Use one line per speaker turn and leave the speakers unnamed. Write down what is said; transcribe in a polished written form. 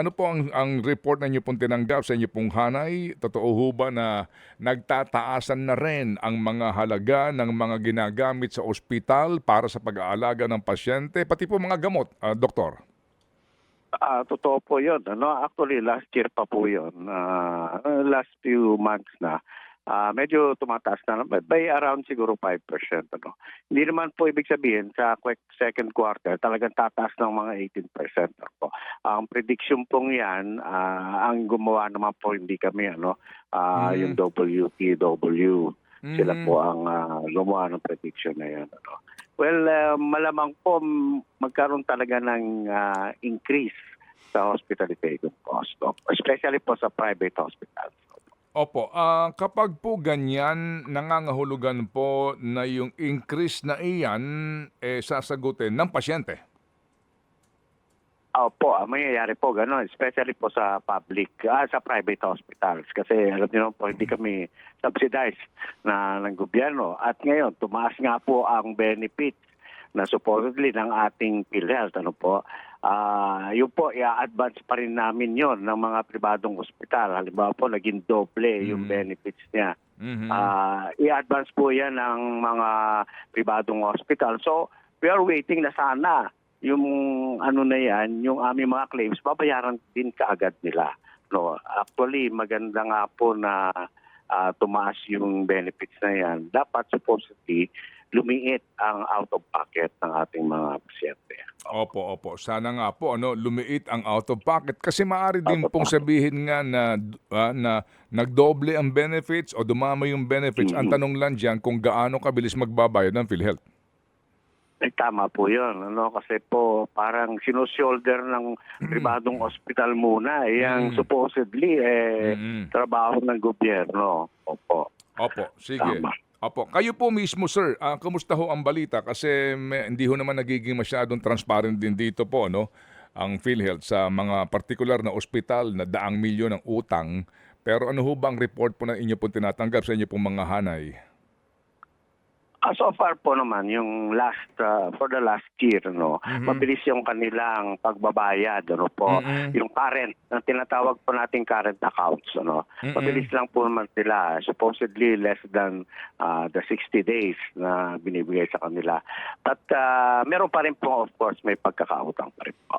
ano po ang report na inyo pong tinanggap sa inyo pong hanay? Totoo ho ba na nagtataasan na rin ang mga halaga ng mga ginagamit sa ospital para sa pag-aalaga ng pasyente, pati po mga gamot, doktor?
Totoo po yun. Actually, last year pa po yun. Last few months na. Medyo tumataas na by around siguro 5%. Hindi naman po ibig sabihin sa second quarter talagang tataas ng mga 18%. Po. Ang prediction pong yan, ang gumawa naman po hindi kami, yung WTW. Sila po ang gumawa ng prediction na yan. Well, malamang po magkaroon talaga ng increase sa hospitalization cost, especially po sa private hospitals.
Opo, kapag po ganyan, nangangahulugan po na yung increase na iyan sasagutin ng pasyente.
Opo, mangyayari po gano'n, especially po sa sa private hospitals. Kasi alam niyo po, hindi kami subsidized ng gobyerno. At ngayon, tumaas nga po ang benefits na supposedly ng ating PhilHealth. Yun po, i-advance pa rin namin yon ng mga pribadong ospital. Halimbawa po, naging doble yung benefits niya. I-advance po yan ng mga pribadong hospital. So, we are waiting na sana yung na yan, yung aming mga claims, babayaran din kaagad nila. Actually, maganda nga po na tumaas yung benefits na yan. Dapat supposedly lumiit ang out-of-pocket ng ating mga pasyente.
Opo, opo. Sana nga po lumiit ang out of pocket kasi maaari din pong sabihin nga na nagdoble ang benefits o dumama yung benefits. Ang tanong lang diyan kung gaano kabilis magbabayad ng PhilHealth.
Tama po yun. Kasi po parang sinushoulder ng pribadong ospital muna. Yang supposedly trabaho ng gobyerno. Opo.
Opo, sige.
Tama.
Opo. Kayo po mismo, sir, kumusta ho ang balita? Kasi hindi ho naman nagiging masyadong transparent din dito po, ang PhilHealth sa mga partikular na ospital na daang milyon ng utang. Pero ano ho ba ang report po na inyo po tinatanggap sa inyo pong mga hanay?
So far po naman, yung for the last year, mabilis yung kanilang pagbabayad, yung current, ang tinatawag po nating current accounts, mabilis lang po naman sila, supposedly less than the 60 days na binibigay sa kanila. But meron pa rin po, of course, may pagkakautang pa rin po.